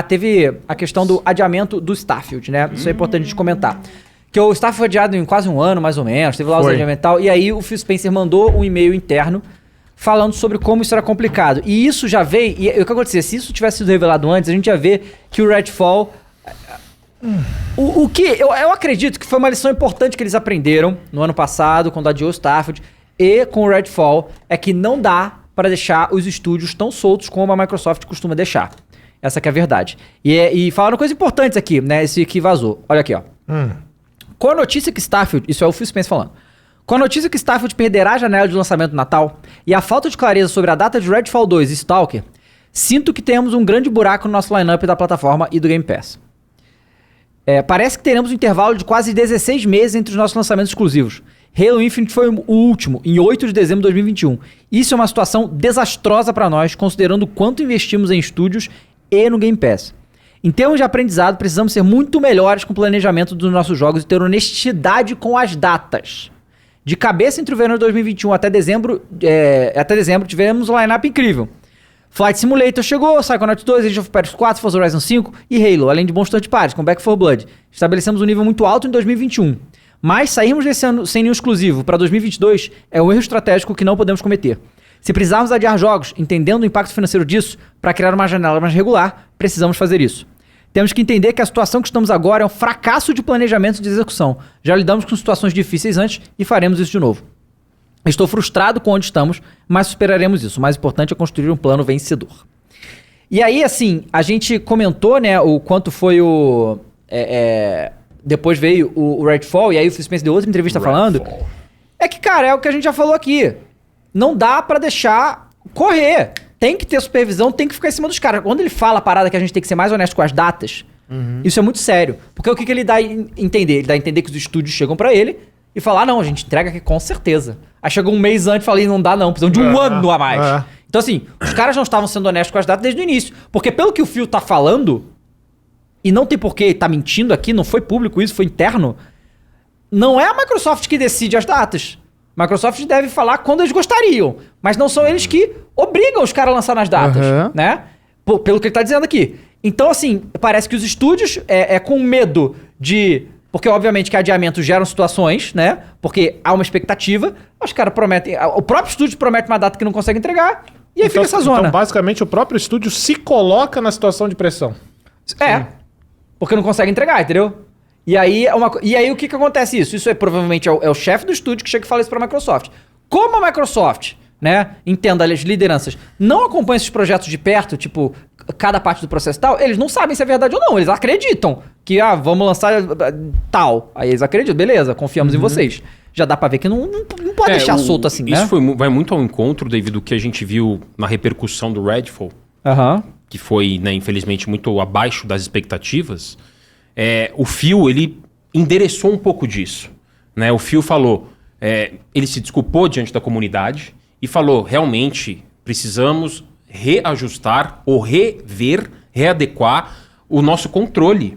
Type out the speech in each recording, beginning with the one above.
Teve a questão do adiamento do Starfield, né? Isso é importante a gente comentar. Que o Starfield foi adiado em quase um ano, mais ou menos. Teve lá os adiamentos e tal. E aí o Phil Spencer mandou um e-mail interno falando sobre como isso era complicado. E isso já veio... E o que aconteceu? Se isso tivesse sido revelado antes, a gente ia ver que o Redfall... O que eu acredito que foi uma lição importante que eles aprenderam no ano passado, quando adiou o Starfield, e com o Redfall, é que não dá para deixar os estúdios tão soltos como a Microsoft costuma deixar. Essa que é a verdade. E falaram coisas importantes aqui, né? Esse que vazou. Olha aqui, ó. Com a notícia que Starfield... Isso é o Phil Spencer falando. Com a notícia que Starfield perderá a janela de lançamento do Natal e a falta de clareza sobre a data de Redfall 2 e Stalker, sinto que temos um grande buraco no nosso lineup da plataforma e do Game Pass. Parece que teremos um intervalo de quase 16 meses entre os nossos lançamentos exclusivos. Halo Infinite foi o último, em 8 de dezembro de 2021. Isso é uma situação desastrosa para nós, considerando o quanto investimos em estúdios e no Game Pass. Em termos de aprendizado, precisamos ser muito melhores com o planejamento dos nossos jogos e ter honestidade com as datas. De cabeça entre o verão de 2021 até dezembro tivemos um line-up incrível. Flight Simulator chegou, Psychonauts 2, Age of Empires 4, Forza Horizon 5 e Halo, além de bons third parties, com Back 4 Blood. Estabelecemos um nível muito alto em 2021. Mas sairmos desse ano sem nenhum exclusivo para 2022 é um erro estratégico que não podemos cometer. Se precisarmos adiar jogos, entendendo o impacto financeiro disso, para criar uma janela mais regular, precisamos fazer isso. Temos que entender que a situação que estamos agora é um fracasso de planejamento e de execução. Já lidamos com situações difíceis antes e faremos isso de novo. Estou frustrado com onde estamos, mas superaremos isso. O mais importante é construir um plano vencedor. E aí, assim, a gente comentou, né, o quanto foi o... depois veio o Redfall, e aí o Phil Spencer deu outra entrevista falando. É que, cara, é o que a gente já falou aqui. Não dá pra deixar correr. Tem que ter supervisão, tem que ficar em cima dos caras. Quando ele fala a parada que a gente tem que ser mais honesto com as datas, isso é muito sério. Porque o que ele dá a entender? Ele dá a entender que os estúdios chegam pra ele e falam, não, a gente entrega aqui com certeza. Aí chegou um mês antes e falei, não dá não, precisam de um ano a mais. Então assim, os caras não estavam sendo honestos com as datas desde o início. Porque pelo que o Phil tá falando, e não tem por que tá mentindo aqui, não foi público isso, foi interno, não é a Microsoft que decide as datas. A Microsoft deve falar quando eles gostariam, mas não são eles que obrigam os caras a lançar nas datas, né? Pelo que ele tá dizendo aqui. Então, assim, parece que os estúdios com medo de... Porque, obviamente, que adiamentos geram situações, né? Porque há uma expectativa, os caras prometem... O próprio estúdio promete uma data que não consegue entregar, e aí fica essa zona. Então, basicamente, o próprio estúdio se coloca na situação de pressão. Porque não consegue entregar, entendeu? E aí o que acontece isso? Isso provavelmente é o chefe do estúdio que chega e fala isso pra Microsoft. Como a Microsoft, né, entenda as lideranças, não acompanha esses projetos de perto, tipo, cada parte do processo e tal, eles não sabem se é verdade ou não. Eles acreditam que, vamos lançar tal. Aí eles acreditam, beleza, confiamos em vocês. Já dá pra ver que não pode deixar solto assim, isso né? Isso vai muito ao encontro, David, do que a gente viu na repercussão do Redfall. Que foi, né, infelizmente, muito abaixo das expectativas. O Phil, ele endereçou um pouco disso, né? O Phil falou, ele se desculpou diante da comunidade e falou, realmente, precisamos reajustar ou readequar o nosso controle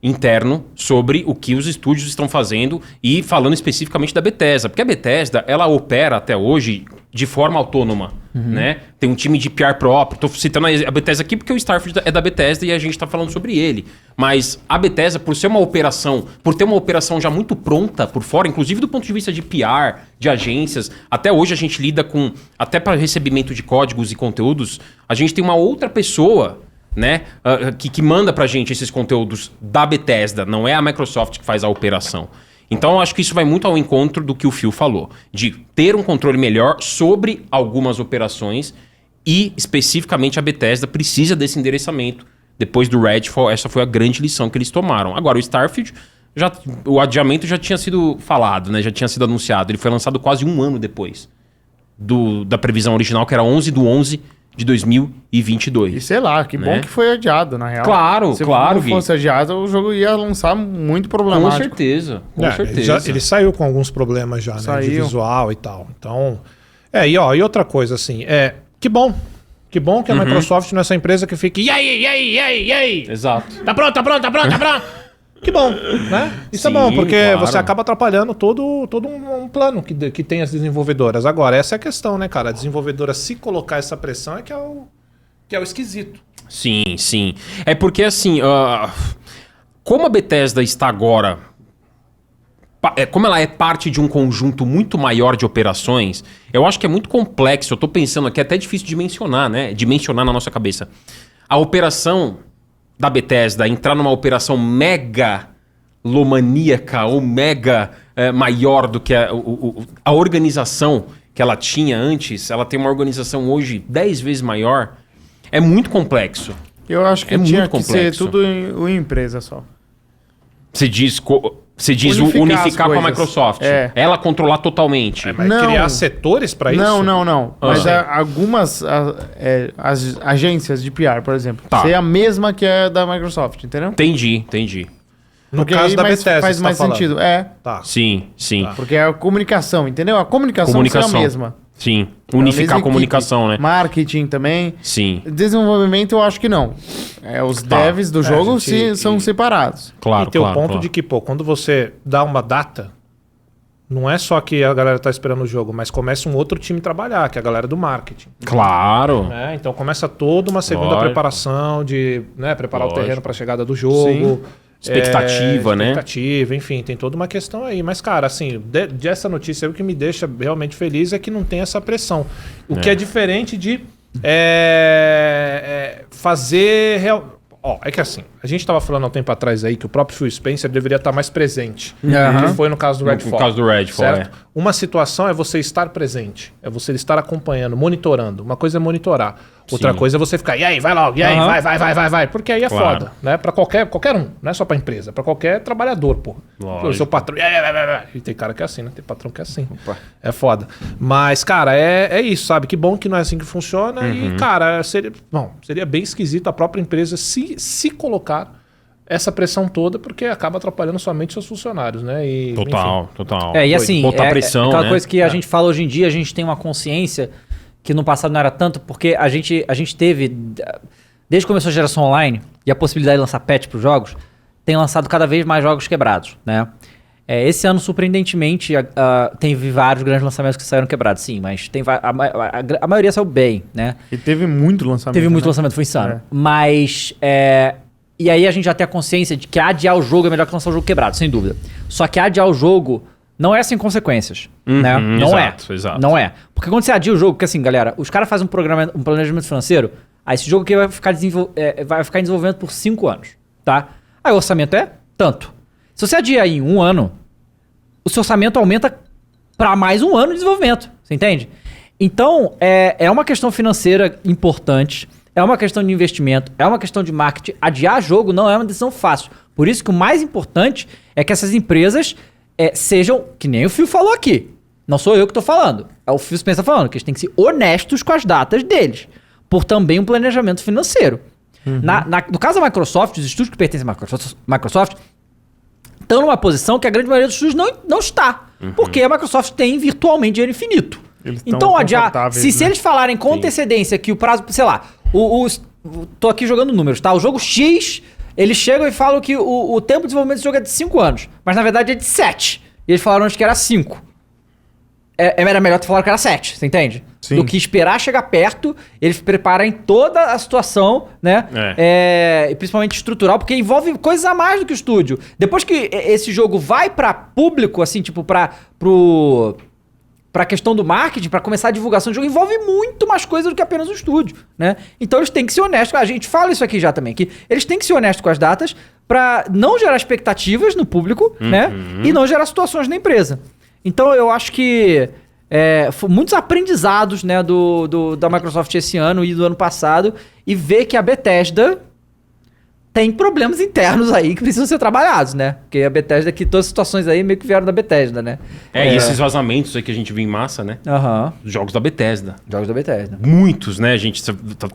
interno sobre o que os estúdios estão fazendo e falando especificamente da Bethesda. Porque a Bethesda, ela opera até hoje de forma autônoma, né? Tem um time de PR próprio. Tô citando a Bethesda aqui porque o Starfield é da Bethesda e a gente tá falando sobre ele. Mas a Bethesda, por ter uma operação já muito pronta por fora, inclusive do ponto de vista de PR, de agências, até hoje a gente lida com, até para recebimento de códigos e conteúdos, a gente tem uma outra pessoa, né, que manda pra gente esses conteúdos da Bethesda, não é a Microsoft que faz a operação. Então eu acho que isso vai muito ao encontro do que o Phil falou, de ter um controle melhor sobre algumas operações e especificamente a Bethesda precisa desse endereçamento. Depois do Redfall, essa foi a grande lição que eles tomaram. Agora o Starfield, o adiamento já tinha sido falado, né, já tinha sido anunciado, ele foi lançado quase um ano depois da previsão original, que era 11/11 de 2022. E sei lá, que bom que foi adiado, na real. Claro, Se claro. Se não fosse adiado, o jogo ia lançar muito problemático. Com certeza, com certeza. Ele saiu com alguns problemas já, né? De visual e tal. Então, e outra coisa, assim, que bom. Que bom que a Microsoft não é essa empresa que fica, e aí? Exato. Tá pronto. Que bom, né? Isso é bom, porque você acaba atrapalhando todo um plano que tem as desenvolvedoras. Agora, essa é a questão, né, cara? A desenvolvedora se colocar essa pressão que é o esquisito. Sim, sim. É porque assim, como a Bethesda está agora, como ela é parte de um conjunto muito maior de operações, eu acho que é muito complexo. Eu tô pensando aqui, é até difícil de mencionar, né? Dimensionar na nossa cabeça. A operação da Bethesda entrar numa operação megalomaníaca ou mega maior do que a organização que ela tinha antes, ela tem uma organização hoje 10 vezes maior, é muito complexo. Eu acho que tinha que ser tudo em empresa só. Você diz unificar com a Microsoft. Ela controlar totalmente. Mas criar setores para isso? Não. Mas algumas as agências de PR, por exemplo, ser a mesma que a da Microsoft, entendeu? Entendi. No caso da Bethesda, faz mais sentido. Tá. Sim. Tá. Porque é a comunicação, entendeu? A comunicação é a mesma. Sim. Unificar a comunicação, né? Marketing também. Sim. Desenvolvimento eu acho que não. Os devs do jogo são separados. Claro, e tem o ponto de que, quando você dá uma data, não é só que a galera tá esperando o jogo, mas começa um outro time trabalhar, que é a galera do marketing. Claro. Então começa toda uma segunda preparação de preparar o terreno para a chegada do jogo. Expectativa, né? Enfim, tem toda uma questão aí. Mas, cara, assim, dessa notícia, o que me deixa realmente feliz é que não tem essa pressão. O que é diferente de fazer... É que assim, a gente estava falando há um tempo atrás aí que o próprio Phil Spencer deveria estar mais presente. Que foi no caso do Redfall. No caso do Redfall, certo? Uma situação é você estar presente, é você estar acompanhando, monitorando. Uma coisa é monitorar. Outra coisa é você ficar, e aí, vai logo, e aí, vai. Porque aí é foda, né? Pra qualquer um, não é só pra empresa, pra qualquer trabalhador, pô. O seu patrão, e tem cara que é assim, né? Tem patrão que é assim. Opa. É foda. Mas, cara, é isso, sabe? Que bom que não é assim que funciona. E, cara, seria bem esquisito a própria empresa se colocar essa pressão toda, porque acaba atrapalhando somente seus funcionários, né? Total. E assim, botar pressão, aquela né? coisa que a gente fala hoje em dia, a gente tem uma consciência que no passado não era tanto, porque a gente teve, desde que começou a geração online e a possibilidade de lançar patch para os jogos, tem lançado cada vez mais jogos quebrados, né? Esse ano, surpreendentemente, teve vários grandes lançamentos que saíram quebrados, sim, mas a maioria saiu bem, né? E teve muito lançamento. Teve muito lançamento, foi insano. Mas, e aí a gente já tem a consciência de que adiar o jogo é melhor que lançar o jogo quebrado, sem dúvida. Só que adiar o jogo não é sem consequência, né? Exato. Não é. Porque quando você adia o jogo, porque assim, galera, os caras fazem um planejamento financeiro, aí esse jogo aqui vai ficar em desenvolvimento por 5 anos, tá? Aí o orçamento é tanto. Se você adia em 1 ano, o seu orçamento aumenta para mais 1 ano de desenvolvimento, você entende? Então, é uma questão financeira importante, é uma questão de investimento, é uma questão de marketing. Adiar jogo não é uma decisão fácil. Por isso que o mais importante é que essas empresas sejam, que nem o Phil falou aqui. Não sou eu que estou falando. É o Phil Spencer falando, que eles têm que ser honestos com as datas deles. Por também um planejamento financeiro. No caso da Microsoft, os estúdios que pertencem à Microsoft estão numa posição que a grande maioria dos estúdios não está. Porque a Microsoft tem virtualmente dinheiro infinito. Então, adiar, se eles falarem com antecedência que o prazo, sei lá, tô aqui jogando números, tá? O jogo X, eles chegam e falam que o tempo de desenvolvimento do jogo é de 5 anos, mas na verdade é de 7. E eles falaram antes que era 5. Era melhor tu falar que era 7, você entende? Sim. Do que esperar chegar perto, eles preparem toda a situação, né? E principalmente estrutural, porque envolve coisas a mais do que o estúdio. Depois que esse jogo vai pra público, assim, tipo, pra questão do marketing, pra começar a divulgação do jogo, envolve muito mais coisa do que apenas o estúdio, né? Então eles têm que ser honestos. A gente fala isso aqui já também, que eles têm que ser honestos com as datas pra não gerar expectativas no público, né? E não gerar situações na empresa. Então eu acho que muitos aprendizados, né, da Microsoft esse ano e do ano passado, e ver que a Bethesda tem problemas internos aí que precisam ser trabalhados, né? Porque a Bethesda, que todas as situações aí meio que vieram da Bethesda, né? E esses vazamentos aí que a gente viu em massa, né? Jogos da Bethesda. Jogos da Bethesda. Muitos, né? A gente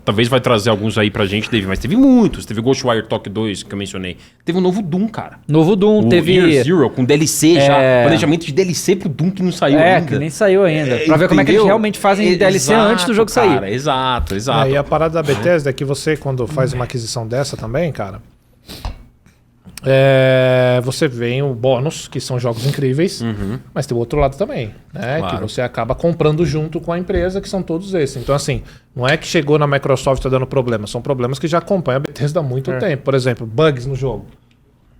talvez vai trazer alguns aí pra gente, mas teve muitos. Teve Ghostwire Tokyo 2, que eu mencionei. Teve um novo Doom, cara. Novo Doom, teve... Year Zero, com DLC já. Planejamento de DLC pro Doom que não saiu ainda. Que nem saiu ainda. Pra ver como é que eles realmente fazem DLC antes do jogo sair. Exato. E a parada da Bethesda é que você, quando faz uma aquisição dessa também, cara, você vem o bônus, que são jogos incríveis, mas tem o outro lado também, né? Claro. Que você acaba comprando junto com a empresa, que são todos esses. Então, assim, não é que chegou na Microsoft e tá dando problema, são problemas que já acompanham a Bethesda há muito tempo. Por exemplo, bugs no jogo.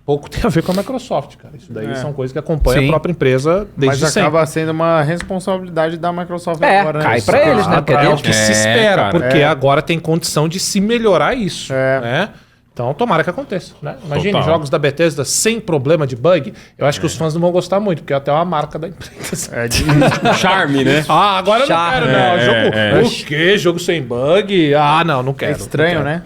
Pouco tem a ver com a Microsoft, cara. Isso daí são coisas que acompanham a própria empresa desde sempre. Mas acaba sendo uma responsabilidade da Microsoft agora. Cai né? pra eles, né? Porque é o que se espera, porque agora tem condição de se melhorar isso, né? Então, tomara que aconteça, né? Imagine jogos da Bethesda sem problema de bug. Eu acho que os fãs não vão gostar muito, porque é até uma marca da empresa. Charme, né? Agora eu não quero, não. O quê? Jogo sem bug? Não quero. É estranho, não né?